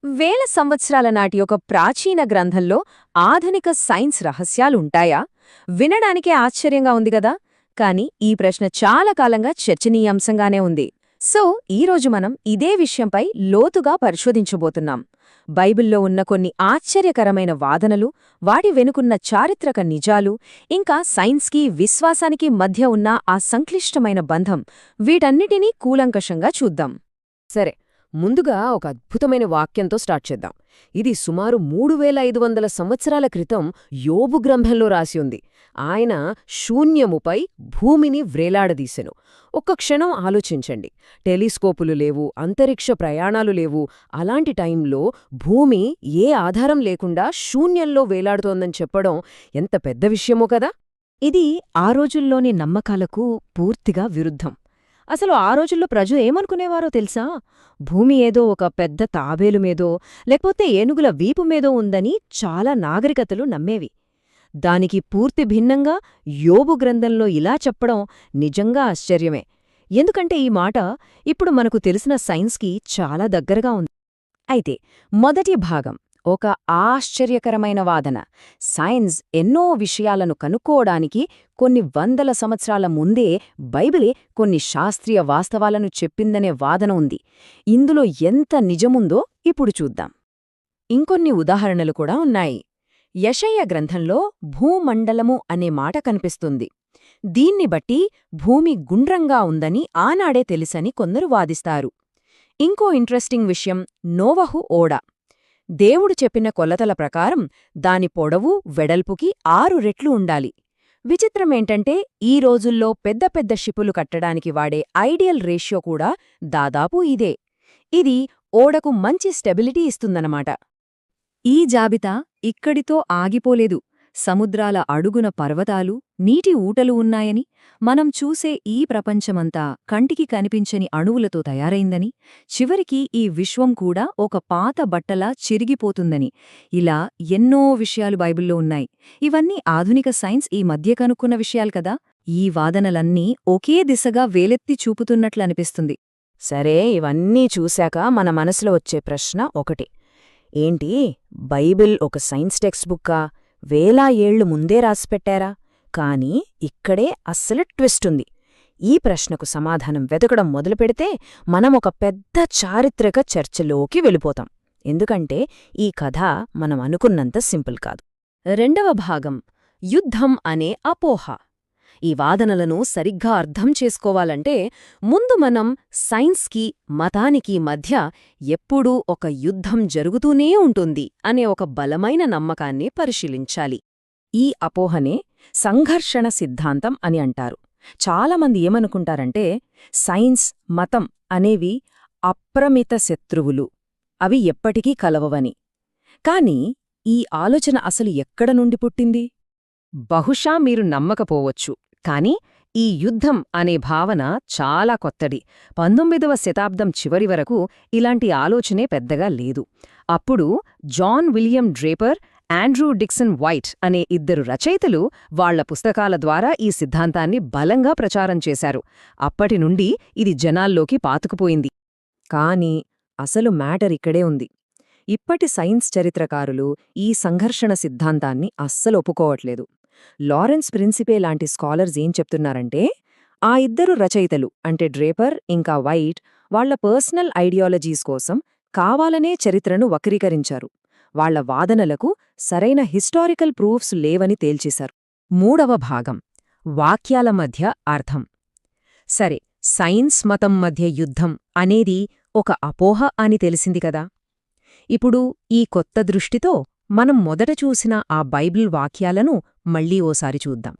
వేల సంవత్సరాల నాటి ఒక ప్రాచీన గ్రంథంలో ఆధునిక సైన్స్ రహస్యాలుంటాయా? వినడానికే ఆశ్చర్యంగా ఉంది గదా. కాని ఈ ప్రశ్న చాలా కాలంగా చర్చనీయాంశంగానే ఉంది. సో ఈరోజు మనం ఇదే విషయంపై లోతుగా పరిశోధించబోతున్నాం. బైబిల్లో ఉన్న కొన్ని ఆశ్చర్యకరమైన వాదనలు, వాటి వెనుకున్న చారిత్రక నిజాలు, ఇంకా సైన్స్కి విశ్వాసానికి మధ్య ఉన్న ఆ సంక్లిష్టమైన బంధం, వీటన్నిటినీ కూలంకషంగా చూద్దాం. సరే, ముందుగా ఒక అద్భుతమైన వాక్యంతో స్టార్ట్ చేద్దాం. ఇది సుమారు 3500 సంవత్సరాల క్రితం యోబు గ్రంథంలో రాసి ఉంది. ఆయన శూన్యముపై భూమిని వ్రేలాడదీసెను. ఒక్క క్షణం ఆలోచించండి. టెలిస్కోపులు లేవు, అంతరిక్ష ప్రయాణాలు లేవు. అలాంటి టైంలో భూమి ఏ ఆధారం లేకుండా శూన్యంలో వేలాడుతోందని చెప్పడం ఎంత పెద్ద విషయమో కదా. ఇది ఆ రోజుల్లోని నమ్మకాలకు పూర్తిగా విరుద్ధం. అసలు ఆ రోజుల్లో ప్రజలు ఏమనుకునేవారో తెలుసా? భూమి ఏదో ఒక పెద్ద తాబేలు మీదో లేకపోతే ఏనుగుల వీపు మీదో ఉందని చాలా నాగరికతలు నమ్మేవి. దానికి పూర్తి భిన్నంగా యోబు గ్రంథంలో ఇలా చెప్పడం నిజంగా ఆశ్చర్యమే. ఎందుకంటే ఈ మాట ఇప్పుడు మనకు తెలిసిన సైన్స్కి చాలా దగ్గరగా ఉంది. అయితే మొదటి భాగం ఒక ఆశ్చర్యకరమైన వాదన. సైన్స్ ఎన్నో విషయాలను కనుక్కోవడానికి కొన్ని వందల సంవత్సరాల ముందే బైబిలే కొన్ని శాస్త్రీయ వాస్తవాలను చెప్పిందనే వాదన ఉంది. ఇందులో ఎంత నిజముందో ఇప్పుడు చూద్దాం. ఇంకొన్ని ఉదాహరణలు కూడా ఉన్నాయి. యెషయా గ్రంథంలో భూమండలము అనే మాట కనిపిస్తుంది. దీన్ని బట్టి భూమి గుండ్రంగా ఉందని ఆనాడే తెలుసని కొందరు వాదిస్తారు. ఇంకో ఇంట్రెస్టింగ్ విషయం నోవహు ఓడ. దేవుడు చెప్పిన కొలతల ప్రకారం దాని పొడవు, వెడల్పుకి 6 రెట్లు ఉండాలి. విచిత్రమేంటంటే ఈ రోజుల్లో పెద్ద పెద్ద షిపులు కట్టడానికి వాడే ఐడియల్ రేషియో కూడా దాదాపు ఇదే. ఇది ఓడకు మంచి స్టెబిలిటీ ఇస్తుందన్నమాట. ఈ జాబితా ఇక్కడితో ఆగిపోలేదు. సముద్రాల అడుగున పర్వతాలు, నీటి ఊటలు ఉన్నాయని, మనం చూసే ఈ ప్రపంచమంతా కంటికి కనిపించని అణువులతో తయారైందని, చివరికి ఈ విశ్వం కూడా ఒక పాత బట్టలా చిరిగిపోతుందని, ఇలా ఎన్నో విషయాలు బైబిల్లో ఉన్నాయి. ఇవన్నీ ఆధునిక సైన్స్ ఈ మధ్య కనుక్కున్న విషయాలు కదా. ఈ వాదనలన్నీ ఒకే దిశగా వేలెత్తి చూపుతున్నట్లనిపిస్తుంది. సరే, ఇవన్నీ చూశాక మన మనసులో వచ్చే ప్రశ్న ఒకటి. ఏంటి, బైబిల్ ఒక సైన్స్ టెక్స్ట్ బుక్కా? వేలా ఏళ్లు ముందే రాసిపెట్టారా? కానీ ఇక్కడే అస్సలు ట్విస్టుంది. ఈ ప్రశ్నకు సమాధానం వెతకడం మొదలుపెడితే మనం ఒక పెద్ద చారిత్రక చర్చలోకి వెళ్ళిపోతాం. ఎందుకంటే ఈ కథ మనం అనుకున్నంత సింపుల్ కాదు. రెండవ భాగం యుద్ధం అనే అపోహ. ఈ వాదనలను సరిగ్గా అర్థం చేసుకోవాలంటే ముందు మనం సైన్స్కి, మతానికి మధ్య ఎప్పుడూ ఒక యుద్ధం జరుగుతూనే ఉంటుంది అనే ఒక బలమైన నమ్మకాన్ని పరిశీలించాలి. ఈ అపోహనే సంఘర్షణ సిద్ధాంతం అని అంటారు. చాలామంది ఏమనుకుంటారంటే సైన్స్, మతం అనేవి అప్రమిత శత్రువులు, అవి ఎప్పటికీ కలవవని. కాని ఈ ఆలోచన అసలు ఎక్కడ నుండి పుట్టింది? బహుశా మీరు నమ్మకపోవచ్చు, కాని ఈ యుద్ధం అనే భావన చాలా కొత్తది. 19వ శతాబ్దం చివరి వరకు ఇలాంటి ఆలోచనే పెద్దగా లేదు. అప్పుడు John William Draper, Andrew Dickson White అనే 2 రచయితలు వాళ్ల పుస్తకాల ద్వారా ఈ సిద్ధాంతాన్ని బలంగా ప్రచారం చేశారు. అప్పటినుండి ఇది జనాల్లోకి పాతుకుపోయింది. కాని అసలు మ్యాటర్ ఇక్కడే ఉంది. ఇప్పటి సైన్స్ చరిత్రకారులు ఈ సంఘర్షణ సిద్ధాంతాన్ని అస్సలు ఒప్పుకోవట్లేదు. లారెన్స్ ప్రిన్సిపే లాంటి స్కాలర్స్ ఏం చెప్తున్నారంటే, ఆ 2 రచయితలు అంటే డ్రేపర్ ఇంకా వైట్ వాళ్ల పర్సనల్ ఐడియాలజీస్ కోసం కావాలనే చరిత్రను వక్రీకరించారు. వాళ్ల వాదనలకు సరైన హిస్టారికల్ ప్రూఫ్స్ లేవని తేల్చేశారు. మూడవ భాగం వాక్యాల మధ్య అర్థం. సరే, సైన్స్, మతం మధ్య యుద్ధం అనేది ఒక అపోహ అని తెలిసింది కదా. ఇప్పుడు ఈ కొత్త దృష్టితో మనం మొదట చూసిన ఆ బైబిల్ వాక్యాలను మళ్లీ ఓసారి చూద్దాం.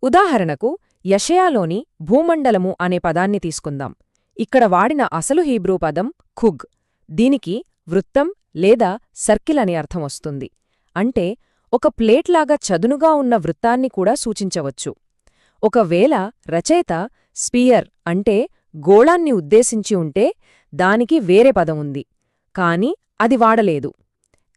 ఉదాహరణకు యెషయాలోని భూమండలము అనే పదాన్ని తీసుకుందాం. ఇక్కడ వాడిన అసలు హీబ్రూ పదం ఖుగ్. దీనికి వృత్తం లేదా సర్కిల్ అనే అర్థం వస్తుంది. అంటే ఒక ప్లేట్లాగా చదునుగా ఉన్న వృత్తాన్ని కూడా సూచించవచ్చు. ఒకవేళ రచయిత స్పియర్ అంటే గోళాన్ని ఉద్దేశించి ఉంటే దానికి వేరే పదం ఉంది, కాని అది వాడలేదు.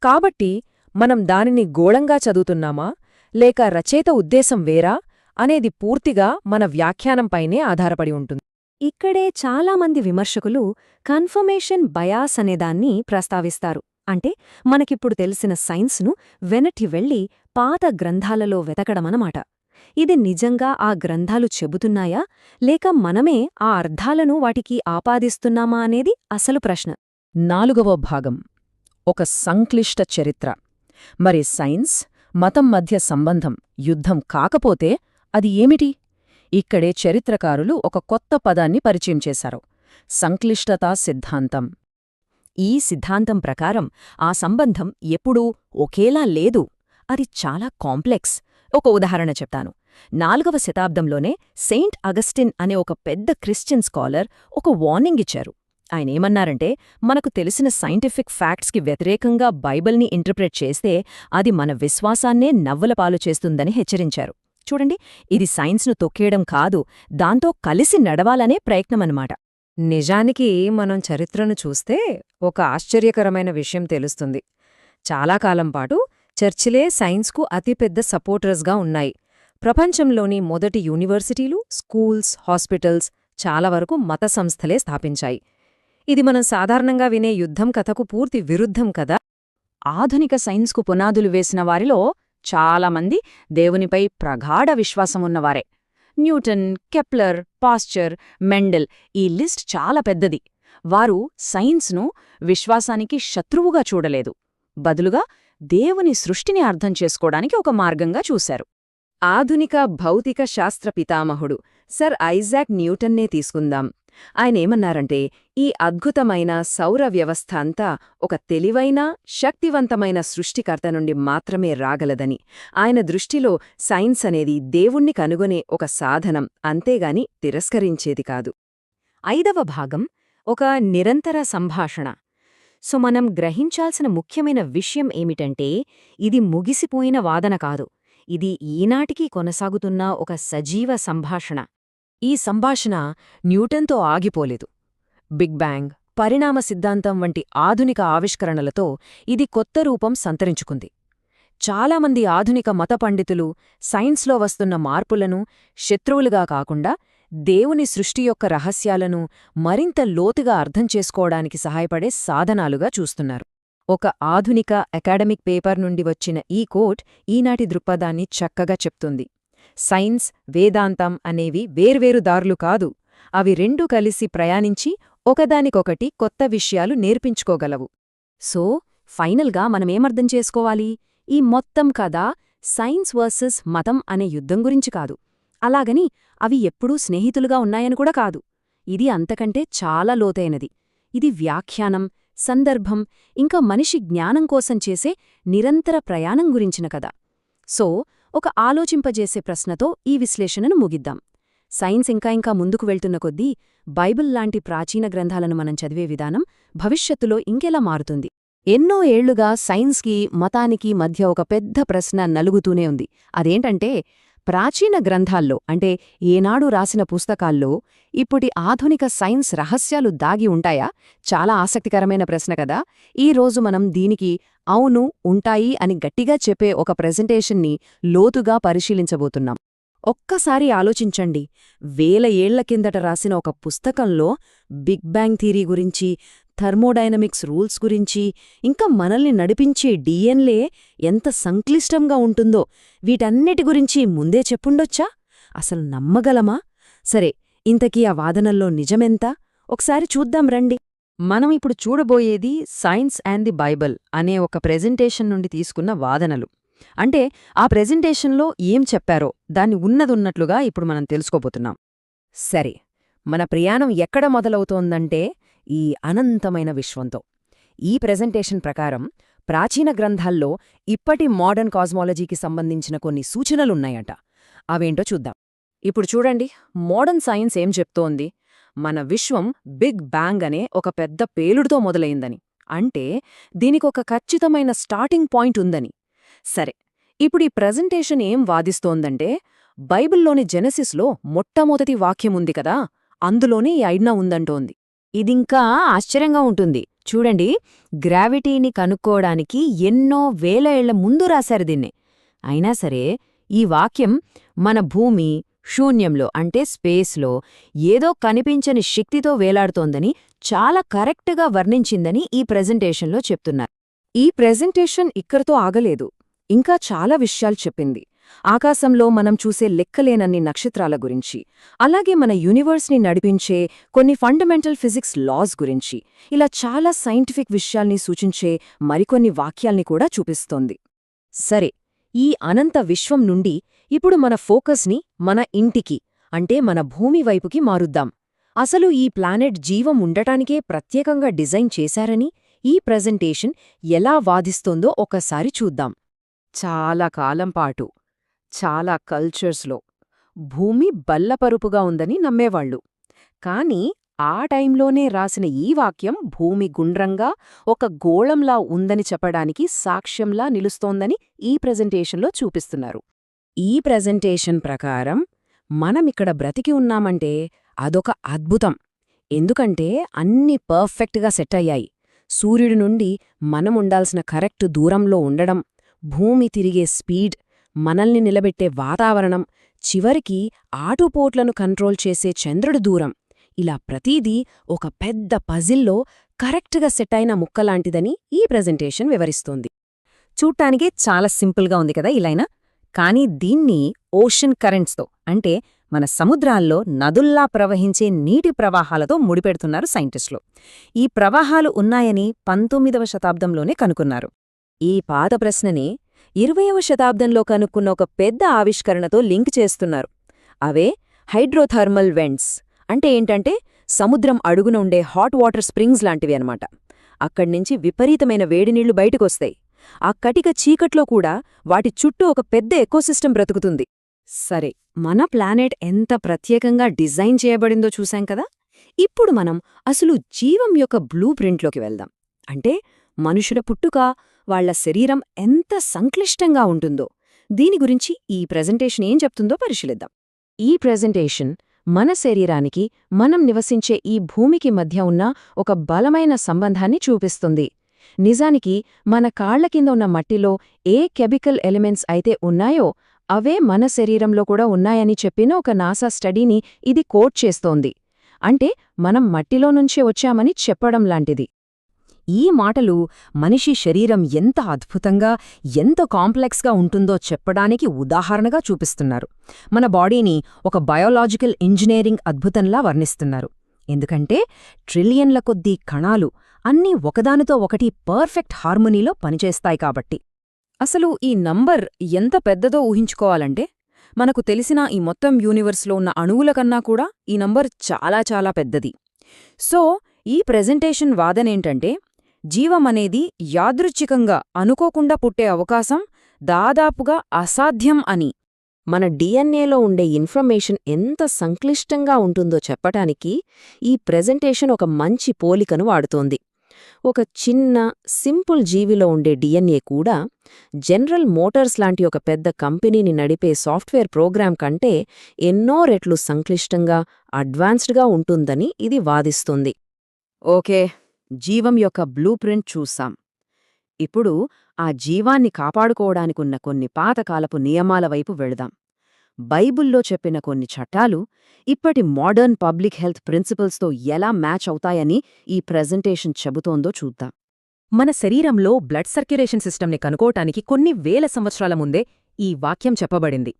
కాబట్టి మనం దానిని గోళంగా చదువుతున్నామా లేక రచయిత ఉద్దేశం వేరా అనేది పూర్తిగా మన వ్యాఖ్యానంపైనే ఆధారపడి ఉంటుంది. ఇక్కడే చాలామంది విమర్శకులు కన్ఫర్మేషన్ బయాస్ అనేదాన్ని ప్రస్తావిస్తారు. అంటే మనకిప్పుడు తెలిసిన సైన్స్ను వెనక్కి వెళ్లి పాత గ్రంథాలలో వెతకడమనమాట. ఇది నిజంగా ఆ గ్రంథాలు చెబుతున్నాయా లేక మనమే ఆ అర్థాలను వాటికి ఆపాదిస్తున్నామా అనేది అసలు ప్రశ్న. 4వ భాగం ఒక సంక్లిష్ట చరిత్ర. మరి సైన్స్, మతం మధ్య సంబంధం యుద్ధం కాకపోతే అది ఏమిటి? ఇక్కడే చరిత్రకారులు ఒక కొత్త పదాన్ని పరిచయం చేశారు: సంక్లిష్టతా సిద్ధాంతం. ఈ సిద్ధాంతం ప్రకారం ఆ సంబంధం ఎప్పుడూ ఒకేలా లేదు, అది చాలా కాంప్లెక్స్. ఒక ఉదాహరణ చెప్తాను. 4వ శతాబ్దంలోనే సెయింట్ అగస్టిన్ అనే ఒక పెద్ద క్రిస్టియన్ స్కాలర్ ఒక వార్నింగ్ ఇచ్చారు. ఆయనేమన్నారంటే, మనకు తెలిసిన సైంటిఫిక్ ఫ్యాక్ట్స్కి వ్యతిరేకంగా బైబిల్ని ఇంటర్ప్రెట్ చేస్తే అది మన విశ్వాసాన్నే నవ్వులపాలు చేస్తుందని హెచ్చరించారు. చూడండి, ఇది సైన్స్ను తొక్కేయడం కాదు, దాంతో కలిసి నడవాలనే ప్రయత్నమన్నమాట. నిజానికి మనం చరిత్రను చూస్తే ఒక ఆశ్చర్యకరమైన విషయం తెలుస్తుంది. చాలా కాలం పాటు చర్చిలే సైన్స్కు అతిపెద్ద సపోర్టర్స్గా ఉన్నాయి. ప్రపంచంలోని మొదటి యూనివర్సిటీలు, స్కూల్స్, హాస్పిటల్స్ చాలా వరకు మత సంస్థలే స్థాపించాయి. ఇది మనం సాధారణంగా వినే యుద్ధం కథకు పూర్తి విరుద్ధం కదా. ఆధునిక సైన్స్కు పునాదులు వేసిన వారిలో చాలామంది దేవునిపై ప్రగాఢ విశ్వాసమున్నవారే. న్యూటన్, కెప్లర్, పాస్చర్, మెండెల్, ఈ లిస్ట్ చాలా పెద్దది. వారు సైన్స్ను విశ్వాసానికి శత్రువుగా చూడలేదు, బదులుగా దేవుని సృష్టిని అర్థం చేసుకోవడానికి ఒక మార్గంగా చూశారు. ఆధునిక భౌతిక శాస్త్ర పితామహుడు సర్ ఐజాక్ న్యూటన్నే తీసుకుందాం. ఆయనేమన్నారంటే, ఈ అద్భుతమైన సౌర వ్యవస్థ అంతా ఒక తెలివైన, శక్తివంతమైన సృష్టికర్త నుండి మాత్రమే రాగలదని. ఆయన దృష్టిలో సైన్స్ అనేది దేవుణ్ణి కనుగొనే ఒక సాధనం, అంతేగాని తిరస్కరించేది కాదు. 5వ భాగం ఒక నిరంతర సంభాషణ. సో మనం గ్రహించాల్సిన ముఖ్యమైన విషయం ఏమిటంటే, ఇది ముగిసిపోయిన వాదన కాదు, ఇది ఈనాటికి కొనసాగుతున్న ఒక సజీవ సంభాషణ. ఈ సంభాషణ న్యూటన్తో ఆగిపోలేదు. బిగ్ బ్యాంగ్, పరిణామ సిద్ధాంతం వంటి ఆధునిక ఆవిష్కరణలతో ఇది కొత్త రూపం సంతరించుకుంది. చాలామంది ఆధునిక మత పండితులు సైన్స్లో వస్తున్న మార్పులను శత్రువులుగా కాకుండా దేవుని సృష్టి యొక్క రహస్యాలను మరింత లోతుగా అర్థం చేసుకోవడానికి సహాయపడే సాధనాలుగా చూస్తున్నారు. ఒక ఆధునిక అకాడమిక్ పేపర్ నుండి వచ్చిన ఈ కోట్ ఈనాటి దృక్పథాన్ని చక్కగా చెప్తుంది. సైన్స్, వేదాంతం అనేవి వేర్వేరు దారులు కాదు, అవి రెండూ కలిసి ప్రయాణించి ఒకదానికొకటి కొత్త విషయాలు నేర్పించుకోగలవు. సో ఫైనల్గా మనమేమర్థం చేసుకోవాలి? ఈ మొత్తం కథ సైన్స్ వర్సెస్ మతం అనే యుద్ధం గురించి కాదు, అలాగని అవి ఎప్పుడూ స్నేహితులుగా ఉన్నాయని కూడా కాదు. ఇది అంతకంటే చాలా లోతైనది. ఇది వ్యాఖ్యానం, సందర్భం, ఇంకా మనిషి జ్ఞానం కోసం చేసే నిరంతర ప్రయాణం గురించిన కథ. సో ఒక ఆలోచింపజేసే ప్రశ్నతో ఈ విశ్లేషణను ముగిద్దాం. సైన్స్ ఇంకా ముందుకు వెళ్తున్న కొద్దీ బైబిల్ లాంటి ప్రాచీన గ్రంథాలను మనం చదివే విధానం భవిష్యత్తులో ఇంకెలా మారుతుంది? ఎన్నో ఏళ్లుగా సైన్స్కి, మతానికి మధ్య ఒక పెద్ద ప్రశ్న నలుగుతూనే ఉంది. అదేంటంటే, ప్రాచీన గ్రంథాల్లో అంటే ఏనాడు రాసిన పుస్తకాల్లో ఇప్పటి ఆధునిక సైన్స్ రహస్యాలు దాగి ఉంటాయా? చాలా ఆసక్తికరమైన ప్రశ్న కదా. ఈ రోజు మనం దీనికి అవును, ఉంటాయి అని గట్టిగా చెప్పే ఒక ప్రెజెంటేషన్ని లోతుగా పరిశీలించబోతున్నాం. ఒక్కసారి ఆలోచించండి, 1000 ఏళ్ల కిందట రాసిన ఒక పుస్తకంలో బిగ్ బ్యాంగ్ థియరీ గురించి, థర్మోడైనమిక్స్ రూల్స్ గురించి, ఇంకా మనల్ని నడిపించే డిఎన్ఏ ఎంత సంక్లిష్టంగా ఉంటుందో వీటన్నిటి గురించి ముందే చెప్పుండొచ్చా? అసలు నమ్మగలమా? సరే, ఇంతకీ ఆ వాదనల్లో నిజమెంత? ఒకసారి చూద్దాం రండి. మనం ఇప్పుడు చూడబోయేది సైన్స్ అండ్ ది బైబిల్ అనే ఒక ప్రెజెంటేషన్ నుండి తీసుకున్న వాదనలు. అంటే ఆ ప్రెజెంటేషన్లో ఏం చెప్పారో దాన్ని ఉన్నదున్నట్లుగా ఇప్పుడు మనం తెలుసుకోబోతున్నాం. సరే, మన ప్రయాణం ఎక్కడ మొదలవుతోందంటే ఈ అనంతమైన విశ్వంతో. ఈ ప్రెజెంటేషన్ ప్రకారం ప్రాచీన గ్రంథాల్లో ఇప్పటి మోడర్న్ కాస్మాలజీకి సంబంధించిన కొన్ని సూచనలున్నాయట. అవేంటో చూద్దాం. ఇప్పుడు చూడండి, మోడర్న్ సైన్స్ ఏం చెప్తోంది? మన విశ్వం బిగ్ బ్యాంగ్ అనే ఒక పెద్ద పేలుడుతో మొదలైందని, అంటే దీనికొక ఖచ్చితమైన స్టార్టింగ్ పాయింట్ ఉందని. సరే, ఇప్పుడు ఈ ప్రెజెంటేషన్ ఏం వాదిస్తోందంటే, బైబిల్లోని జెనెసిస్లో మొట్టమొదటి వాక్యముంది కదా, అందులోనే ఈ ఐడియా ఉందంటోంది. ఇదింకా ఆశ్చర్యంగా ఉంటుంది. చూడండి, గ్రావిటీని కనుక్కోవడానికి ఎన్నో వేల ఏళ్ల ముందు రాశారు దీన్ని. అయినా సరే ఈ వాక్యం మన భూమి శూన్యంలో అంటే స్పేస్లో ఏదో కనిపించని శక్తితో వేలాడుతోందని చాలా కరెక్ట్గా వర్ణించిందని ఈ ప్రెజెంటేషన్లో చెప్తున్నారు. ఈ ప్రెజెంటేషన్ ఇక్కడితో ఆగలేదు. ఇంకా చాలా విషయాలు చెప్పింది. ఆకాశంలో మనం చూసే లెక్కలేనన్ని నక్షత్రాల గురించి, అలాగే మన యూనివర్స్ని నడిపించే కొన్ని ఫండమెంటల్ ఫిజిక్స్ లాస్ గురించి, ఇలా చాలా సైంటిఫిక్ విషయాల్ని సూచించే మరికొన్ని వాక్యాల్ని కూడా చూపిస్తోంది. సరే, ఈ అనంత విశ్వం నుండి ఇప్పుడు మన ఫోకస్ని మన ఇంటికి, అంటే మన భూమి వైపుకి మారుద్దాం. అసలు ఈ ప్లానెట్ జీవం ఉండటానికే ప్రత్యేకంగా డిజైన్ చేశారని ఈ ప్రెజెంటేషన్ ఎలా వాదిస్తోందో ఒకసారి చూద్దాం. చాలా కాలం పాటు చాలా కల్చర్స్లో భూమి బల్లపరుపుగా ఉందని నమ్మేవాళ్లు. కాని ఆ టైంలోనే రాసిన ఈ వాక్యం భూమి గుండ్రంగా ఒక గోళంలా ఉందని చెప్పడానికి సాక్ష్యంలా నిలుస్తోందని ఈ ప్రెజెంటేషన్లో చూపిస్తున్నారు. ఈ ప్రెజెంటేషన్ ప్రకారం మనమిక్కడ బ్రతికి ఉన్నామంటే అదొక అద్భుతం. ఎందుకంటే అన్నీ పర్ఫెక్ట్గా సెట్ అయ్యాయి. సూర్యుడి నుండి మనముండాల్సిన కరెక్ట్ దూరంలో ఉండడం, భూమి తిరిగే స్పీడ్, మనల్ని నిలబెట్టే వాతావరణం, చివరికి ఆటుపోట్లను కంట్రోల్ చేసే చంద్రుడి దూరం, ఇలా ప్రతీదీ ఒక పెద్ద పజిల్లో కరెక్ట్గా సెట్ అయిన ముక్కలాంటిదని ఈ ప్రెజెంటేషన్ వివరిస్తోంది. చూడ్టానికే చాలా సింపుల్గా ఉంది కదా ఇలైనా. కానీ దీన్ని ఓషన్ కరెంట్స్తో, అంటే మన సముద్రాల్లో నదుల్లా ప్రవహించే నీటి ప్రవాహాలతో ముడిపెడుతున్నారు సైంటిస్టులు. ఈ ప్రవాహాలు ఉన్నాయని 19వ శతాబ్దంలోనే కనుక్కున్నారు. ఈ పాత ప్రశ్నని 20వ శతాబ్దంలో కనుక్కున్న ఒక పెద్ద ఆవిష్కరణతో లింక్ చేస్తున్నారు. అవే హైడ్రోథర్మల్ వెంట్స్. అంటే ఏంటంటే సముద్రం అడుగున ఉండే హాట్ వాటర్ స్ప్రింగ్స్ లాంటివి అన్నమాట. అక్కడ్నించి విపరీతమైన వేడినీళ్లు బయటకొస్తాయి. ఆ కటిక చీకట్లో కూడా వాటి చుట్టూ ఒక పెద్ద ఎకోసిస్టమ్ బ్రతుకుతుంది. సరే, మన ప్లానెట్ ఎంత ప్రత్యేకంగా డిజైన్ చేయబడిందో చూశాం కదా. ఇప్పుడు మనం అసలు జీవం యొక్క బ్లూ ప్రింట్లోకి వెళ్దాం. అంటే మనుషుల పుట్టుక, వాళ్ల శరీరం ఎంత సంక్లిష్టంగా ఉంటుందో దీని గురించి ఈ ప్రెజెంటేషన్ ఏం చెప్తుందో పరిశీలిద్దాం. ఈ ప్రెజెంటేషన్ మన శరీరానికి, మనం నివసించే ఈ భూమికి మధ్య ఉన్న ఒక బలమైన సంబంధాన్ని చూపిస్తుంది. నిజానికి మన కాళ్ల కింద ఉన్న మట్టిలో ఏ కెమికల్ ఎలిమెంట్స్ అయితే ఉన్నాయో అవే మన శరీరంలో కూడా ఉన్నాయని చెప్పిన ఒక నాసా స్టడీని ఇది కోట్ చేస్తోంది. అంటే మనం మట్టిలో నుంచే వచ్చామని చెప్పడం లాంటిది. ఈ మాటలు మనిషి శరీరం ఎంత అద్భుతంగా, ఎంత కాంప్లెక్స్గా ఉంటుందో చెప్పడానికి ఉదాహరణగా చూపిస్తున్నారు. మన బాడీని ఒక బయోలాజికల్ ఇంజనీరింగ్ అద్భుతంలా వర్ణిస్తున్నారు. ఎందుకంటే ట్రిలియన్ల కొద్దీ కణాలు అన్నీ ఒకదానితో ఒకటి పర్ఫెక్ట్ హార్మోనీలో పనిచేస్తాయి కాబట్టి. అసలు ఈ నంబర్ ఎంత పెద్దదో ఊహించుకోవాలంటే, మనకు తెలిసిన ఈ మొత్తం యూనివర్స్లో ఉన్న అణువుల కన్నా కూడా ఈ నంబర్ చాలా చాలా పెద్దది. సో ఈ ప్రెజెంటేషన్ వాదనేంటంటే, జీవమనేది యాదృచ్ఛికంగా అనుకోకుండా పుట్టే అవకాశం దాదాపుగా అసాధ్యం అని. మన డిఎన్ఏలో ఉండే ఇన్ఫర్మేషన్ ఎంత సంక్లిష్టంగా ఉంటుందో చెప్పటానికి ఈ ప్రెజెంటేషన్ ఒక మంచి పోలికను వాడుతోంది. ఒక చిన్న సింపుల్ జీవిలో ఉండే డిఎన్ఏ కూడా జనరల్ మోటార్స్ లాంటి ఒక పెద్ద కంపెనీని నడిపే సాఫ్ట్వేర్ ప్రోగ్రాం కంటే ఎన్నో రెట్లు సంక్లిష్టంగా, అడ్వాన్స్డ్గా ఉంటుందని ఇది వాదిస్తుంది. ఓకే, జీవం యొక్క బ్లూ ప్రింట్ చూసాం. ఇప్పుడు ఆ జీవాన్ని కాపాడుకోవడానికున్న కొన్ని పాతకాలపు నియమాల వైపు వెళదాం. బైబుల్లో చెప్పిన కొన్ని చట్టాలు ఇప్పటి మోడర్న్ పబ్లిక్ హెల్త్ ప్రిన్సిపల్స్తో ఎలా మ్యాచ్ అవుతాయని ఈ ప్రెజెంటేషన్ చెబుతోందో చూద్దాం. మన శరీరంలో బ్లడ్ సర్క్యులేషన్ సిస్టమ్ని కనుకోటానికి కొన్ని వేల సంవత్సరాల ముందే ఈ వాక్యం చెప్పబడింది.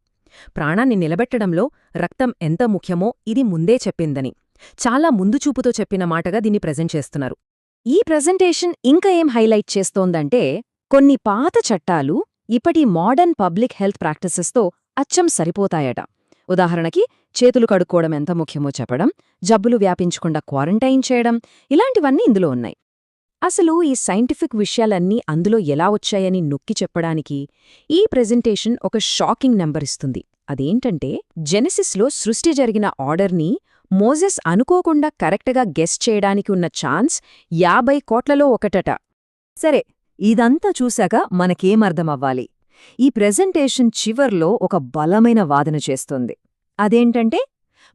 ప్రాణాన్ని నిలబెట్టడంలో రక్తం ఎంత ముఖ్యమో ఇది ముందే చెప్పిందని, చాలా ముందుచూపుతో చెప్పిన మాటగా దీన్ని ప్రెజెంట్ చేస్తున్నారు. ఈ ప్రెజెంటేషన్ ఇంకా ఏం హైలైట్ చేస్తోందంటే, కొన్ని పాత చట్టాలు ఇప్పటి మోడర్న్ పబ్లిక్ హెల్త్ ప్రాక్టీసెస్తో అచ్చం సరిపోతాయట. ఉదాహరణకి చేతులు కడుక్కోవడం ఎంత ముఖ్యమో చెప్పడం, జబ్బులు వ్యాపించకుండా క్వారంటైన్ చేయడం, ఇలాంటివన్నీ ఇందులో ఉన్నాయి. అసలు ఈ సైంటిఫిక్ విషయాలన్నీ అందులో ఎలా వచ్చాయని నొక్కి చెప్పడానికి ఈ ప్రెజెంటేషన్ ఒక షాకింగ్ నెంబర్ ఇస్తుంది. అదేంటంటే, జెనెసిస్లో సృష్టి జరిగిన ఆర్డర్ని మోజెస్ అనుకోకుండా కరెక్ట్గా గెస్ చేయడానికి ఉన్న ఛాన్స్ 50 కోట్లలో ఒకటట. సరే, ఇదంతా చూశాక మనకేమర్థమవ్వాలి? ఈ ప్రెజెంటేషన్ చివర్లో ఒక బలమైన వాదన చేస్తుంది. అదేంటంటే,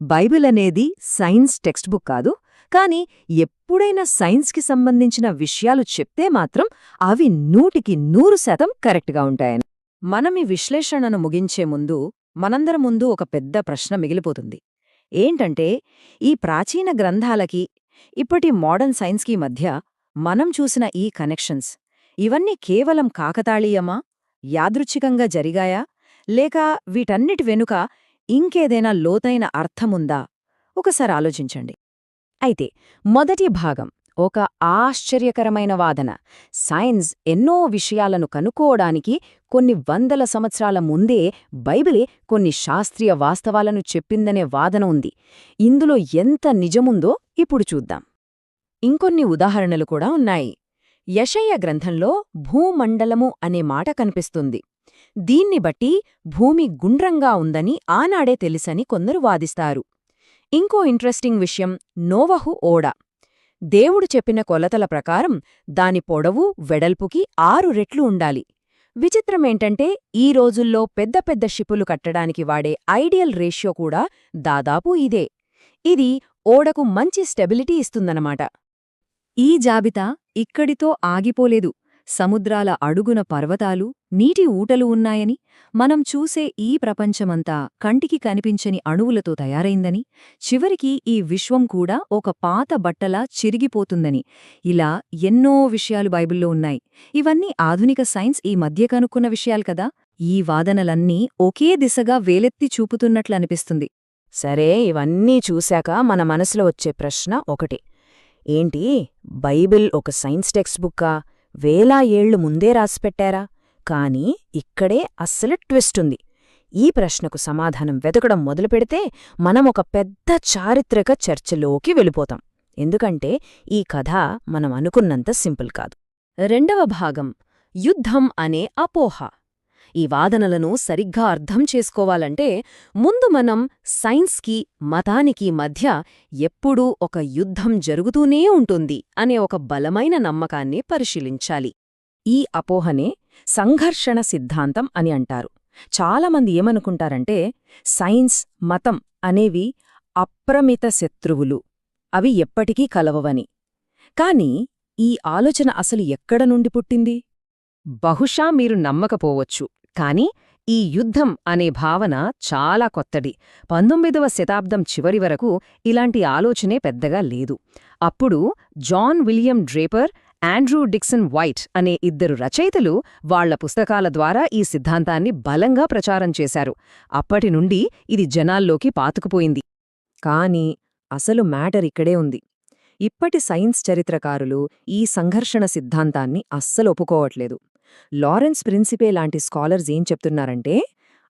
బైబిల్ అనేది సైన్స్ టెక్స్ట్ బుక్ కాదు, కానీ ఎప్పుడైనా సైన్స్కి సంబంధించిన విషయాలు చెప్తే మాత్రం అవి 100% కరెక్ట్గా ఉంటాయని. మనం ఈ విశ్లేషణను ముగించే ముందు మనందరి ముందు ఒక పెద్ద ప్రశ్న మిగిలిపోతుంది. ఏంటంటే, ఈ ప్రాచీన గ్రంథాలకి ఇప్పటి మోడర్న్ సైన్స్కి మధ్య మనం చూసిన ఈ కనెక్షన్స్ ఇవన్నీ కేవలం కాకతాళీయమా, యాదృచ్ఛికంగా జరిగాయా, లేక వీటన్నిటి వెనుక ఇంకేదైనా లోతైన అర్థముందా? ఒకసారి ఆలోచించండి. అయితే మొదటి భాగం ఒక ఆశ్చర్యకరమైన వాదన. సైన్స్ ఎన్నో విషయాలను కనుక్కోవడానికి కొన్ని వందల సంవత్సరాల ముందే బైబిలే కొన్ని శాస్త్రీయ వాస్తవాలను చెప్పిందనే వాదన ఉంది. ఇందులో ఎంత నిజముందో ఇప్పుడు చూద్దాం. ఇంకొన్ని ఉదాహరణలు కూడా ఉన్నాయి. యెషయా గ్రంథంలో భూమండలము అనే మాట కనిపిస్తుంది. దీన్ని బట్టి భూమి గుండ్రంగా ఉందని ఆనాడే తెలుసని కొందరు వాదిస్తారు. ఇంకో ఇంట్రెస్టింగ్ విషయం నోవహు ఓడ. దేవుడు చెప్పిన కొలతల ప్రకారం దాని పొడవు వెడల్పుకి 6 రెట్లు ఉండాలి. విచిత్రమేంటంటే ఈ రోజుల్లో పెద్ద పెద్ద షిప్పులు కట్టడానికి వాడే ఐడియల్ రేషియో కూడా దాదాపు ఇదే. ఇది ఓడకు మంచి స్టెబిలిటీ ఇస్తుందన్నమాట. ఈ జాబితా ఇక్కడితో ఆగిపోలేదు. సముద్రాల అడుగున పర్వతాలు, నీటి ఊటలు ఉన్నాయని, మనం చూసే ఈ ప్రపంచమంతా కంటికి కనిపించని అణువులతో తయారైందని, చివరికి ఈ విశ్వం కూడా ఒక పాత బట్టలా చిరిగిపోతుందని, ఇలా ఎన్నో విషయాలు బైబిల్లో ఉన్నాయి. ఇవన్నీ ఆధునిక సైన్స్ ఈ మధ్య కనుక్కున్న విషయాలు కదా. ఈ వాదనలన్నీ ఒకే దిశగా వేలెత్తి చూపుతున్నట్లనిపిస్తుంది. సరే, ఇవన్నీ చూశాక మన మనసులో వచ్చే ప్రశ్న ఒకటి. ఏంటి, బైబిల్ ఒక సైన్స్ టెక్స్ట్ బుక్కా? వేల ఏళ్లు ముందే రాసిపెట్టారా? కానీ ఇక్కడే అస్సలు ట్విస్టుంది. ఈ ప్రశ్నకు సమాధానం వెతకడం మొదలుపెడితే మనం ఒక పెద్ద చారిత్రక చర్చలోకి వెళ్ళిపోతాం. ఎందుకంటే ఈ కథ మనం అనుకున్నంత సింపుల్ కాదు. రెండవ భాగం యుద్ధం అనే అపోహ. ఈ వాదనలను సరిగ్గా అర్థం చేసుకోవాలంటే ముందు మనం సైన్స్కి, మతానికి మధ్య ఎప్పుడూ ఒక యుద్ధం జరుగుతూనే ఉంటుంది అనే ఒక బలమైన నమ్మకాన్ని పరిశీలించాలి. ఈ అపోహనే సంఘర్షణ సిద్ధాంతం అని అంటారు. చాలామంది ఏమనుకుంటారంటే సైన్స్, మతం అనేవి అప్రమిత శత్రువులు, అవి ఎప్పటికీ కలవవని. కాని ఈ ఆలోచన అసలు ఎక్కడ నుండి పుట్టింది? బహుశా మీరు నమ్మకపోవచ్చు, కాని ఈ యుద్ధం అనే భావన చాలా కొత్తది. 19వ శతాబ్దం చివరి వరకు ఇలాంటి ఆలోచనే పెద్దగా లేదు. అప్పుడు John William Draper, Andrew Dickson White అనే 2 రచయితలు వాళ్ల పుస్తకాల ద్వారా ఈ సిద్ధాంతాన్ని బలంగా ప్రచారం చేశారు. అప్పటి నుండి ఇది జనాల్లోకి పాతుకుపోయింది. కాని అసలు మ్యాటర్ ఇక్కడే ఉంది. ఇప్పటి సైన్స్ చరిత్రకారులు ఈ సంఘర్షణ సిద్ధాంతాన్ని అస్సలు ఒప్పుకోవట్లేదు. లారెన్స్ ప్రిన్సిపే లాంటి స్కాలర్స్ ఏం చెప్తున్నారంటే,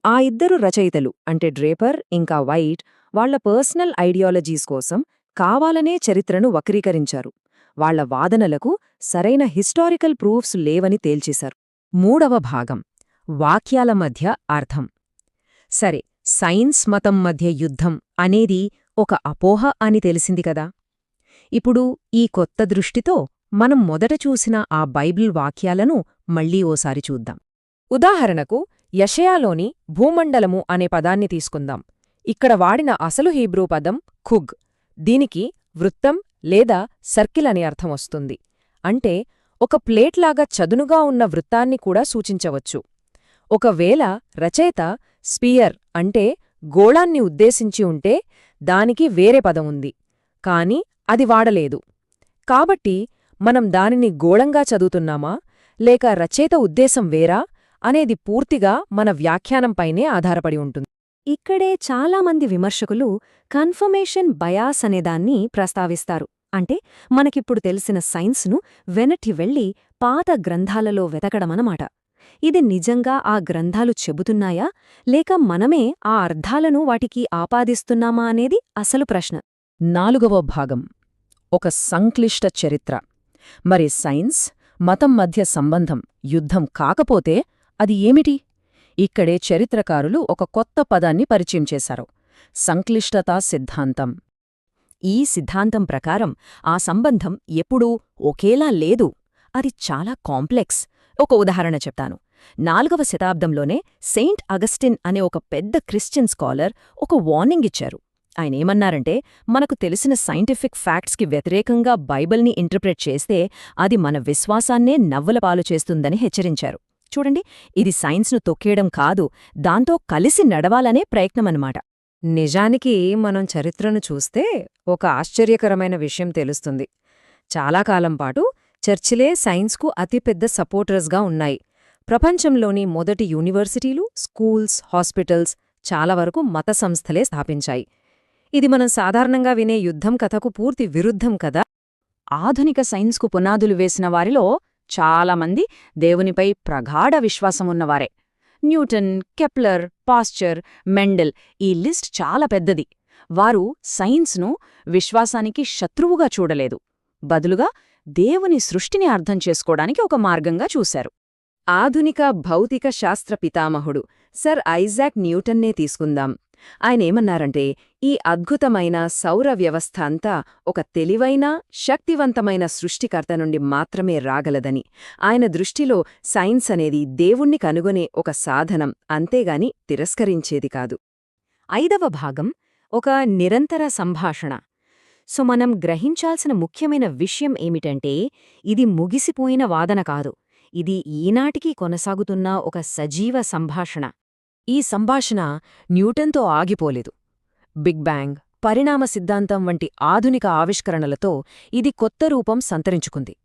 ఆ 2 రచయితలు అంటే డ్రేపర్ ఇంకా వైట్ వాళ్ల పర్సనల్ ఐడియాలజీస్ కోసం కావాలనే చరిత్రను వక్రీకరించారు. వాళ్ల వాదనలకు సరైన హిస్టారికల్ ప్రూఫ్స్ లేవని తేల్చేశారు. మూడవ భాగం వాక్యాల మధ్య అర్థం. సరే, సైన్స్ మతం మధ్య యుద్ధం అనేది ఒక అపోహ అని తెలిసింది కదా. ఇప్పుడు ఈ కొత్త దృష్టితో మనం మొదట చూసిన ఆ బైబిల్ వాక్యాలను మళ్లీ ఓసారి చూద్దాం. ఉదాహరణకు యెషయాలోని భూమండలము అనే పదాన్ని తీసుకుందాం. ఇక్కడ వాడిన అసలు హీబ్రూ పదం ఖుగ్. దీనికి వృత్తం లేదా సర్కిల్ అనే అర్థం వస్తుంది. అంటే ఒక ప్లేట్లాగా చదునుగా ఉన్న వృత్తాన్ని కూడా సూచించవచ్చు. ఒకవేళ రచయిత స్పియర్ అంటే గోళాన్ని ఉద్దేశించి ఉంటే దానికి వేరే పదం ఉంది, కాని అది వాడలేదు. కాబట్టి మనం దానిని గోళంగా చదువుతున్నామా లేక రచయిత ఉద్దేశం వేరా అనేది పూర్తిగా మన వ్యాఖ్యానంపైనే ఆధారపడి ఉంటుంది. ఇక్కడే చాలామంది విమర్శకులు కన్ఫర్మేషన్ బయాస్ అనేదాన్ని ప్రస్తావిస్తారు. అంటే మనకిప్పుడు తెలిసిన సైన్స్ను వెనక్కి వెళ్లి పాత గ్రంథాలలో వెతకడమనమాట. ఇది నిజంగా ఆ గ్రంథాలు చెబుతున్నాయా లేక మనమే ఆ అర్థాలను వాటికి ఆపాదిస్తున్నామా అనేది అసలు ప్రశ్న. 4వ భాగం ఒక సంక్లిష్ట చరిత్ర. మరి సైన్స్, మతం మధ్య సంబంధం యుద్ధం కాకపోతే అది ఏమిటి? ఇక్కడే చరిత్రకారులు ఒక కొత్త పదాన్ని పరిచయం చేశారు: సంక్లిష్టతా సిద్ధాంతం. ఈ సిద్ధాంతం ప్రకారం ఆ సంబంధం ఎప్పుడూ ఒకేలా లేదు, అది చాలా కాంప్లెక్స్. ఒక ఉదాహరణ చెప్తాను. 4వ శతాబ్దంలోనే సెయింట్ అగస్టిన్ అనే ఒక పెద్ద క్రిస్టియన్ స్కాలర్ ఒక వార్నింగ్ ఇచ్చారు. ఆయనేమన్నారంటే, మనకు తెలిసిన సైంటిఫిక్ ఫ్యాక్ట్స్కి వ్యతిరేకంగా బైబిల్ని ఇంటర్ప్రెట్ చేస్తే అది మన విశ్వాసాన్నే నవ్వులపాలు చేస్తుందని హెచ్చరించారు. చూడండి, ఇది సైన్స్ను తొక్కేయడం కాదు, దాంతో కలిసి నడవాలనే ప్రయత్నమన్నమాట. నిజానికి మనం చరిత్రను చూస్తే ఒక ఆశ్చర్యకరమైన విషయం తెలుస్తుంది. చాలా కాలం పాటు చర్చిలే సైన్స్కు అతిపెద్ద సపోర్టర్స్గా ఉన్నాయి. ప్రపంచంలోని మొదటి యూనివర్సిటీలు, స్కూల్స్, హాస్పిటల్స్ చాలా వరకు మత సంస్థలే స్థాపించాయి. ఇది మనం సాధారణంగా వినే యుద్ధం కథకు పూర్తి విరుద్ధం కదా. ఆధునిక సైన్స్కు పునాదులు వేసిన వారిలో చాలామంది దేవునిపై ప్రగాఢ విశ్వాసమున్నవారే. న్యూటన్, కెప్లర్, పాస్చర్, మెండెల్, ఈ లిస్ట్ చాలా పెద్దది. వారు సైన్స్ను విశ్వాసానికి శత్రువుగా చూడలేదు, బదులుగా దేవుని సృష్టిని అర్థం చేసుకోవడానికి ఒక మార్గంగా చూశారు. ఆధునిక భౌతిక శాస్త్ర పితామహుడు సర్ ఐజాక్ న్యూటన్నే తీసుకుందాం. ఆయనేమన్నారంటే, ఈ అద్భుతమైన సౌర వ్యవస్థ అంతా ఒక తెలివైన, శక్తివంతమైన సృష్టికర్త నుండి మాత్రమే రాగలదని. ఆయన దృష్టిలో సైన్స్ అనేది దేవుణ్ణి కనుగొనే ఒక సాధనం, అంతేగాని తిరస్కరించేది కాదు. 5వ భాగం ఒక నిరంతర సంభాషణ. మనం గ్రహించాల్సిన ముఖ్యమైన విషయం ఏమిటంటే, ఇది ముగిసిపోయిన వాదన కాదు, ఇది ఈనాటికి కొనసాగుతున్న ఒక సజీవ సంభాషణ. ఈ సంభాషణ న్యూటన్తో ఆగిపోలేదు. బిగ్ బ్యాంగ్, పరిణామ సిద్ధాంతం వంటి ఆధునిక ఆవిష్కరణలతో ఇది కొత్త రూపం సంతరించుకుంది.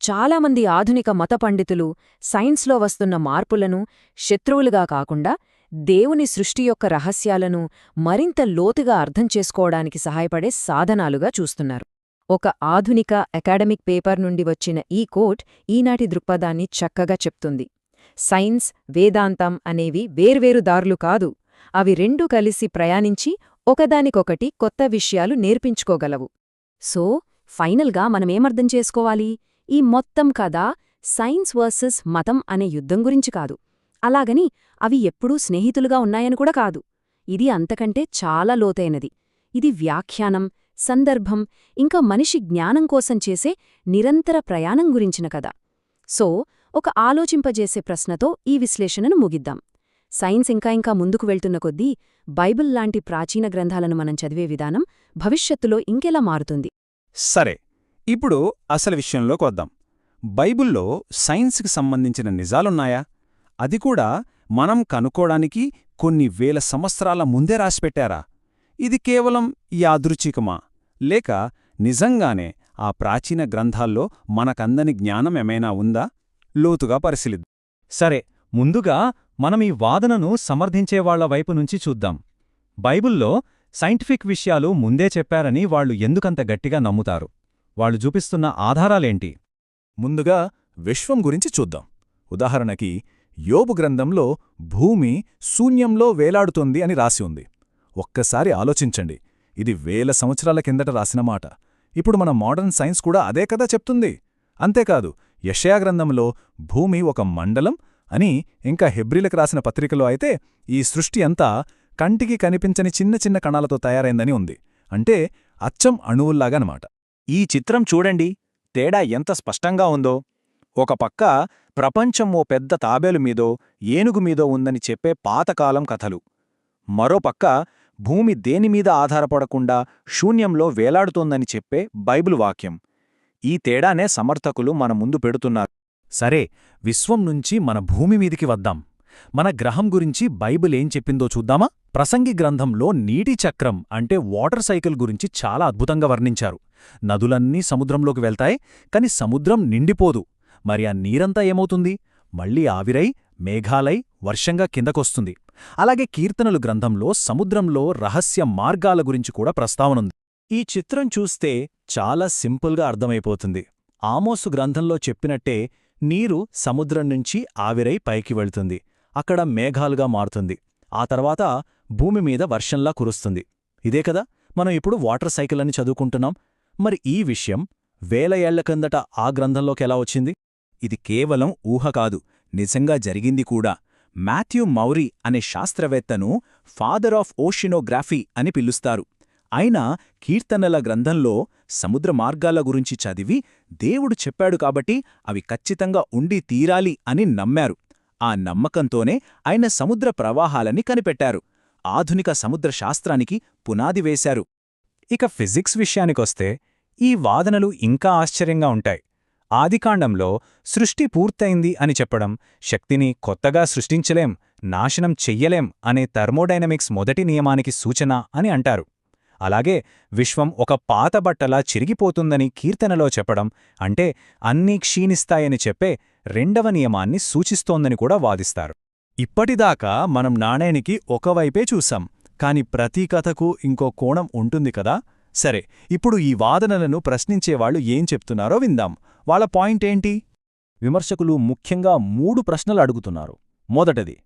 చాలామంది ఆధునిక మత పండితులు సైన్స్లో వస్తున్న మార్పులను శత్రువులుగా కాకుండా దేవుని సృష్టి యొక్క రహస్యాలను మరింత లోతుగా అర్థం చేసుకోవడానికి సహాయపడే సాధనాలుగా చూస్తున్నారు. ఒక ఆధునిక అకాడమిక్ పేపర్ నుండి వచ్చిన ఈ కోట్ ఈనాటి దృక్పథాన్ని చక్కగా చెప్తుంది. సైన్స్, వేదాంతం అనేవి వేర్వేరు దారులు కాదు, అవి రెండూ కలిసి ప్రయాణించి ఒకదానికొకటి కొత్త విషయాలు నేర్పించుకోగలవు. ఫైనల్గా మనమేమర్థం చేసుకోవాలి? ఈ మొత్తం కథ సైన్స్ వర్సెస్ మతం అనే యుద్ధం గురించి కాదు, అలాగని అవి ఎప్పుడూ స్నేహితులుగా ఉన్నాయని కూడా కాదు. ఇది అంతకంటే చాలా లోతైనది. ఇది వ్యాఖ్యానం, సందర్భం, ఇంకా మనిషి జ్ఞానం కోసం చేసే నిరంతర ప్రయాణం గురించిన కథ. ఒక ఆలోచింపజేసే ప్రశ్నతో ఈ విశ్లేషణను ముగిద్దాం. సైన్స్ ఇంకా ముందుకు వెళ్తున్న కొద్దీ బైబిల్ లాంటి ప్రాచీన గ్రంథాలను మనం చదివే విధానం భవిష్యత్తులో ఇంకెలా మారుతుంది? సరే, ఇప్పుడు అసలు విషయంలోకొద్దాం. బైబిల్లో సైన్స్కి సంబంధించిన నిజాలున్నాయా? అది కూడా మనం కనుక్కోడానికి కొన్ని వేల సంవత్సరాల ముందే రాసిపెట్టారా? ఇది కేవలం యాదృచ్ఛికమా, లేక నిజంగానే ఆ ప్రాచీన గ్రంథాల్లో మనకందని జ్ఞానమేమైనా ఉందా? లోతుగా పరిశీలిద్దాం. సరే, ముందుగా మనం ఈ వాదనను సమర్థించేవాళ్ల వైపు నుంచి చూద్దాం. బైబిల్లో సైంటిఫిక్ విషయాలు ముందే చెప్పారని వాళ్లు ఎందుకంత గట్టిగా నమ్ముతారు? వాళ్లు చూపిస్తున్న ఆధారాలేంటి? ముందుగా విశ్వం గురించి చూద్దాం. ఉదాహరణకి యోబు గ్రంథంలో భూమి శూన్యంలో వేలాడుతోంది అని రాసి ఉంది. ఒక్కసారి ఆలోచించండి, ఇది వేల సంవత్సరాల కిందట రాసిన మాట. ఇప్పుడు మన మోడర్న్ సైన్స్ కూడా అదే కదా చెప్తుంది. అంతేకాదు, యెషయా గ్రంథంలో భూమి ఒక మండలం అని, ఇంకా హెబ్రీలకు రాసిన పత్రికలో అయితే ఈ సృష్టి అంతా కంటికి కనిపించని చిన్న చిన్న కణాలతో తయారైందని ఉంది. అంటే అచ్చం అణువుల్లాగనమాట. ఈ చిత్రం చూడండి, తేడా ఎంత స్పష్టంగా ఉందో. ఒక పక్క ప్రపంచం ఓ పెద్ద తాబేలు మీదో ఏనుగు మీదో ఉందని చెప్పే పాతకాలం కథలు, మరోపక్క భూమి దేనిమీద ఆధారపడకుండా శూన్యంలో వేలాడుతోందని చెప్పే బైబిలు వాక్యం. ఈ తేడానే సమర్థకులు మన ముందు పెడుతున్నారు. సరే, విశ్వం నుంచి మన భూమి మీదికి వద్దాం. మన గ్రహం గురించి బైబిల్ ఏం చెప్పిందో చూద్దామా? ప్రసంగి గ్రంథంలో నీటి చక్రం అంటే వాటర్ సైకిల్ గురించి చాలా అద్భుతంగా వర్ణించారు. నదులన్నీ సముద్రంలోకి వెళ్తాయి, కాని సముద్రం నిండిపోదు. మరి ఆ నీరంతా ఏమవుతుంది? మళ్లీ ఆవిరై, మేఘాలై, వర్షంగా కిందకొస్తుంది. అలాగే కీర్తనలు గ్రంథంలో సముద్రంలో రహస్య మార్గాల గురించి కూడా ప్రస్తావనుంది. ఈ చిత్రం చూస్తే చాలా సింపుల్గా అర్థమైపోతుంది. ఆమోసు గ్రంథంలో చెప్పినట్టే నీరు సముద్రం నుంచి ఆవిరై పైకి వెళ్తుంది, అక్కడ మేఘాలుగా మారుతుంది, ఆ తర్వాత భూమి మీద వర్షంలా కురుస్తుంది. ఇదే కదా మనం ఇప్పుడు వాటర్ సైకిల్ అని చదువుకుంటున్నాం. మరి ఈ విషయం వేల ఏళ్ల కిందట ఆ గ్రంథంలోకెలా వచ్చింది? ఇది కేవలం ఊహ కాదు, నిజంగా జరిగింది కూడా. మాథ్యూ మౌరీ అనే శాస్త్రవేత్తను ఫాదర్ ఆఫ్ ఓషినోగ్రఫీ అని పిలుస్తారు. ఆయన కీర్తనల గ్రంథంలో సముద్ర మార్గాల గురించి చదివి దేవుడు చెప్పాడు కాబట్టి అవి ఖచ్చితంగా ఉండి తీరాలి అని నమ్మారు. ఆ నమ్మకంతోనే ఆయన సముద్ర ప్రవాహాలని కనిపెట్టారు. ఆధునిక సముద్ర శాస్త్రానికి పునాది వేశారు. ఇక ఫిజిక్స్ విషయానికొస్తే ఈ వాదనలు ఇంకా ఆశ్చర్యంగా ఉంటాయి. ఆదికాండంలో సృష్టి పూర్తయింది అని చెప్పడం, శక్తిని కొత్తగా సృష్టించలేం, నాశనం చెయ్యలేం అనే థర్మోడైనమిక్స్ మొదటి నియమానికి సూచన అని అంటారు. అలాగే విశ్వం ఒక పాత బట్టలా చిరిగిపోతుందని కీర్తనలో చెప్పడం అంటే అన్నీ క్షీణిస్తాయని చెప్పే రెండవ నియమాన్ని సూచిస్తోందని కూడా వాదిస్తారు. ఇప్పటిదాకా మనం నాణేనికి ఒకవైపే చూసాం, కాని ప్రతి కథకు ఇంకో కోణం ఉంటుంది కదా. సరే, ఇప్పుడు ఈ వాదనలను ప్రశ్నించేవాళ్లు ఏం చెప్తున్నారో విందాం. వాళ్ళ పాయింట్ ఏంటి? విమర్శకులు ముఖ్యంగా 3 ప్రశ్నలు అడుగుతున్నారు. మొదటిది,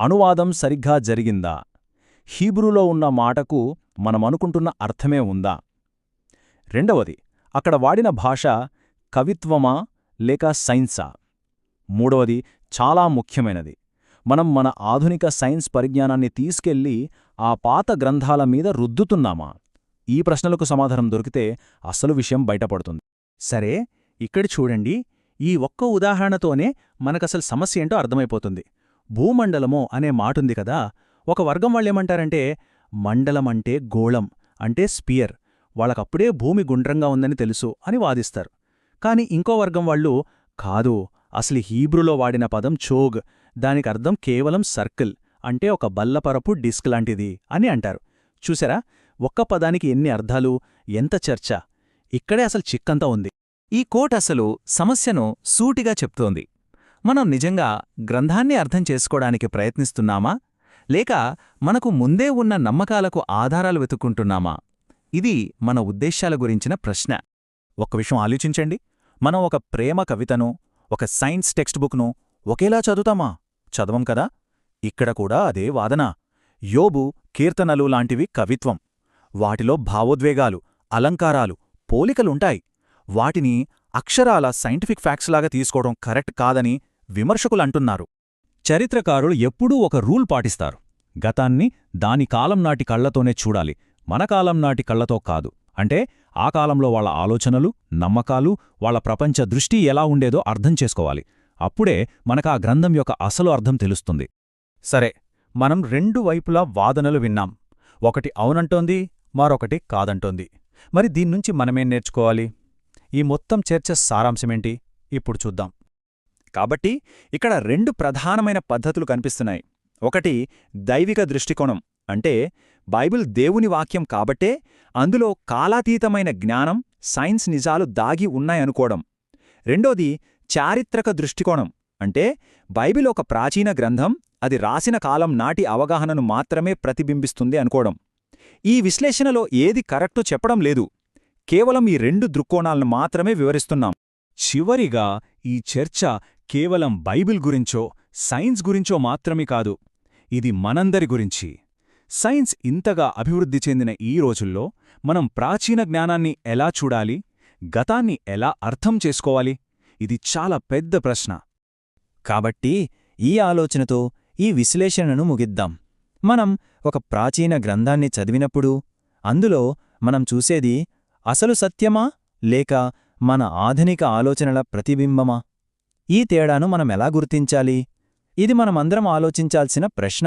అనువాదం సరిగ్గా జరిగిందా? హీబ్రూలో ఉన్న మాటకు మనమనుకుంటున్న అర్థమే ఉందా? రెండవది, అక్కడ వాడిన భాష కవిత్వమా లేక సైన్సా? మూడవది, చాలా ముఖ్యమైనది, మనం మన ఆధునిక సైన్స్ పరిజ్ఞానాన్ని తీసుకెళ్లి ఆ పాత గ్రంథాల మీద రుద్దుతున్నామా? ఈ ప్రశ్నలకు సమాధానం దొరికితే అసలు విషయం బయటపడుతుంది. సరే, ఇక్కడ చూడండి, ఈ ఒక్క ఉదాహరణతోనే మనకసలు సమస్య ఏంటో అర్థమైపోతుంది. భూమండలమో అనే మాటుంది కదా, ఒక వర్గం వాళ్ళేమంటారంటే మండలమంటే గోళం అంటే స్పియర్, వాళ్ళకప్పుడే భూమి గుండ్రంగా ఉందని తెలుసు అని వాదిస్తారు. కాని ఇంకో వర్గం వాళ్ళు కాదు, అసలు హీబ్రూలో వాడిన పదం చోగ్, దానికర్థం కేవలం సర్కిల్ అంటే ఒక బల్లపరపు డిస్క్ లాంటిది అని అంటారు. చూసారా, ఒక్క పదానికి ఎన్ని అర్థాలు, ఎంత చర్చ! ఇక్కడే అసలు చిక్కంతా ఉంది. ఈ కోట్ అసలు సమస్యను సూటిగా చెప్తోంది. మనం నిజంగా గ్రంథాన్ని అర్థం చేసుకోవడానికి ప్రయత్నిస్తున్నామా, లేక మనకు ముందే ఉన్న నమ్మకాలకు ఆధారాలు వెతుక్కుంటున్నామా? ఇది మన ఉద్దేశాల గురించిన ప్రశ్న. ఒక్క విషయం ఆలోచించండి, మనం ఒక ప్రేమ కవితను, ఒక సైన్స్ టెక్స్ట్ బుక్ను ఒకేలా చదువుతామా? చదవం కదా. ఇక్కడ కూడా అదే వాదన. యోబు, కీర్తనలు లాంటివి కవిత్వం. వాటిలో భావోద్వేగాలు, అలంకారాలు, పోలికలుంటాయి. వాటిని అక్షరాల సైంటిఫిక్ ఫ్యాక్ట్స్లాగా తీసుకోవడం కరెక్ట్ కాదని విమర్శకులంటున్నారు. చరిత్రకారులు ఎప్పుడూ ఒక రూల్ పాటిస్తారు, గతాన్ని దాని కాలం నాటి కళ్లతోనే చూడాలి, మన కాలం నాటి కళ్లతో కాదు. అంటే ఆ కాలంలో వాళ్ళ ఆలోచనలు, నమ్మకాలు, వాళ్ళ ప్రపంచ దృష్టి ఎలా ఉండేదో అర్థం చేసుకోవాలి. అప్పుడే మనకా గ్రంథం యొక్క అసలు అర్థం తెలుస్తుంది. సరే, మనం 2 వైపులా వాదనలు విన్నాం. ఒకటి అవునంటోంది, మరొకటి కాదంటోంది. మరి దీన్నుంచి మనమేం నేర్చుకోవాలి? ఈ మొత్తం చర్చ సారాంశమేంటి ఇప్పుడు చూద్దాం. కాబట్టి ఇక్కడ 2 ప్రధానమైన పద్ధతులు కనిపిస్తున్నాయి. ఒకటి దైవిక దృష్టికోణం, అంటే బైబిల్ దేవుని వాక్యం కాబట్టే అందులో కాలాతీతమైన జ్ఞానం, సైన్స్ నిజాలు దాగి ఉన్నాయనుకోవడం. రెండోది చారిత్రక దృష్టికోణం, అంటే బైబిల్ ఒక ప్రాచీన గ్రంథం, అది రాసిన కాలం నాటి అవగాహనను మాత్రమే ప్రతిబింబిస్తుంది అనుకోవడం. ఈ విశ్లేషణలో ఏది కరెక్టో చెప్పడం లేదు, కేవలం ఈ 2 దృక్కోణాలను మాత్రమే వివరిస్తున్నాం. చివరిగా ఈ చర్చ కేవలం బైబిల్ గురించో, సైన్స్ గురించో మాత్రమే కాదు, ఇది మనందరి గురించి. సైన్స్ ఇంతగా అభివృద్ధి చెందిన ఈ రోజుల్లో మనం ప్రాచీన జ్ఞానాన్ని ఎలా చూడాలి, గతాన్ని ఎలా అర్థం చేసుకోవాలి? ఇది చాలా పెద్ద ప్రశ్న. కాబట్టి ఈ ఆలోచనతో ఈ విశ్లేషణను ముగిద్దాం. మనం ఒక ప్రాచీన గ్రంథాన్ని చదివినప్పుడు అందులో మనం చూసేది అసలు సత్యమా లేక మన ఆధునిక ఆలోచనల ప్రతిబింబమా? ఈ తేడాను మనమెలా గుర్తించాలి? ఇది మనమందరం ఆలోచించాల్సిన ప్రశ్న.